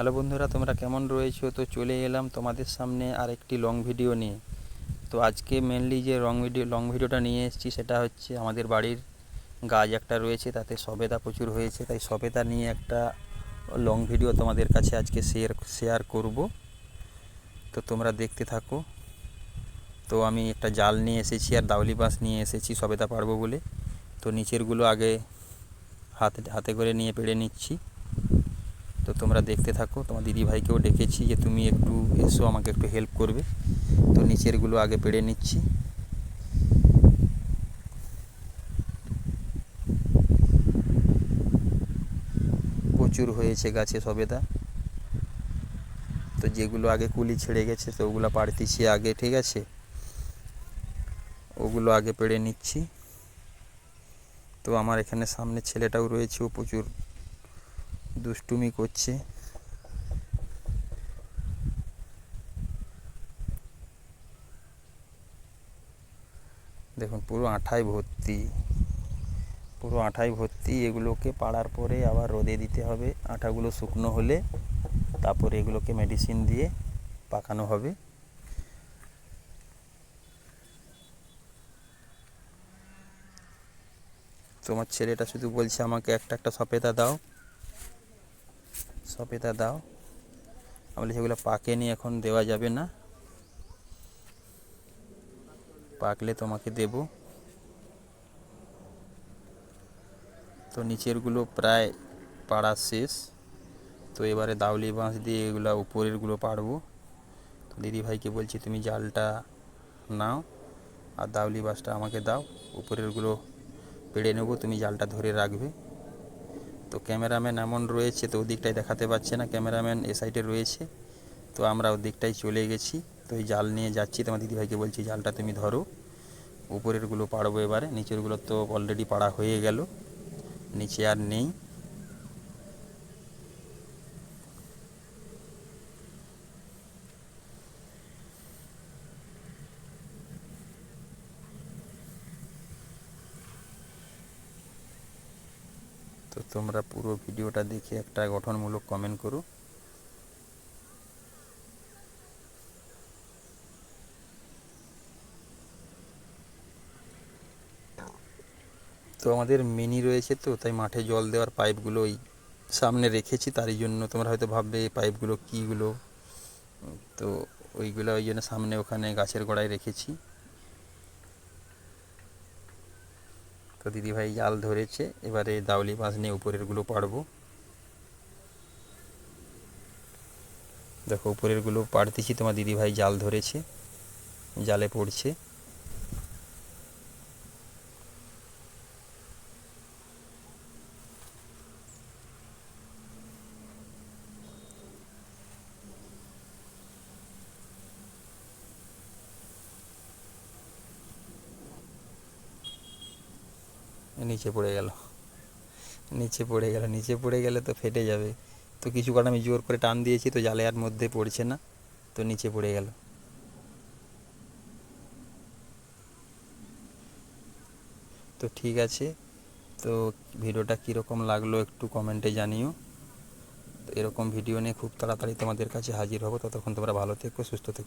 Hello বন্ধুরা, তোমরা কেমন রয়েছো? তো চলে এলাম তোমাদের সামনে আরেকটি লং ভিডিও নিয়ে। তো আজকে মেনলি যে লং ভিডিওটা নিয়ে এসেছি সেটা হচ্ছে আমাদের বাড়ির গাছ একটা রয়েছে, তাতে সবেদা প্রচুর হয়েছে, তাই সবেদা নিয়ে একটা লং ভিডিও তোমাদের কাছে আজকে শেয়ার করব। তো তোমরা দেখতে থাকো। তো আমি একটা জাল নিয়ে এসেছি আর দাউলি বাঁশ নিয়ে এসেছি সবেদা পারবো বলে। তো নিচেরগুলো আগে হাতে করে নিয়ে পেড়ে নিচ্ছি। তো তোমরা দেখতে থাকো। তোমার দিদিভাইকেও ডেকেছি যে তুমি একটু এসো, আমাকে একটু হেল্প করবে। তো নিচেরগুলো আগে পেড়ে নিচ্ছি। প্রচুর হয়েছে গাছে সবেদা। তো যেগুলো আগে কুলি ছেড়ে গেছে তো ওগুলো পাড়তেছি আগে, ঠিক আছে? ওগুলো আগে পেড়ে নিচ্ছি। তো আমার এখানে সামনে ছেলেটাও রয়েছে, ও প্রচুর দুষ্টুমি করছে। দেখুন পুরো আঠায় ভর্তি, এগুলোকে পাড়ার পরে আবার রোদে দিতে হবে। আঠাগুলো শুকনো হলে তারপরে এগুলোকে মেডিসিন দিয়ে পাকানো হবে। তোমার ছেলেটা শুধু বলছে আমাকে একটা একটা সপেতা দাও। আমি সেগুলো পাকেনি, এখন দেওয়া যাবে না, পাকলে তোমাকে দেব। তো নিচেরগুলো প্রায় পাড়া শেষ। তো এবারে দাউলি বাঁশ দিয়ে এগুলো উপরেরগুলো পাড়বো। তো দিদিভাইকে বলছি তুমি জালটা নাও আর দাউলি বাঁশটা আমাকে দাও, উপরেরগুলো পেড়ে নেবো, তুমি জালটা ধরে রাখবে। তো ক্যামেরাম্যান এমন রয়েছে, তো ওদিকটাই দেখাতে পারছে না, ক্যামেরাম্যান এ সাইডে রয়েছে। তো আমরা ওদিকটাই চলে গেছি। তো এই জাল নিয়ে যাচ্ছি, তোমার দিদিভাইকে বলছি জালটা তুমি ধরো, উপরেরগুলো পাড়বো এবারে। নিচেরগুলো তো অলরেডি পাড়া হয়ে গেল, নিচে আর নেই। তো তোমরা পুরো ভিডিওটা দেখে একটা গঠনমূলক কমেন্ট করো। তো আমাদের মিনি রয়েছে, তো তাই মাঠে জল দেওয়ার পাইপগুলো ওই সামনে রেখেছি, তারই জন্য তোমরা হয়তো ভাববে এই পাইপগুলো কীগুলো। তো ওইগুলো ওই জন্য সামনে ওখানে গাছের গোড়ায় রেখেছি। তো দিদিভাই জাল ধরেছে, এবারে দাউলি মাছ নিয়ে উপরেরগুলো পাড়বো। দেখো উপরেরগুলো পাড়তেছি, তোমার দিদিভাই জাল ধরেছে, জালে পড়ছে। নিচে পড়ে গেল, নিচে পড়ে গেলে তো ফেটে যাবে। তো কিছু কারণ আমি জোর করে টান দিয়েছি, তো জালে আর মধ্যে পড়ছে না, তো নিচে পড়ে গেল। তো ঠিক আছে। তো ভিডিওটা কীরকম লাগলো একটু কমেন্টে জানিও। তো এরকম ভিডিও নিয়ে খুব তাড়াতাড়ি তোমাদের কাছে হাজির হব। ততক্ষণ তোমরা ভালো থেকো, সুস্থ থেকো।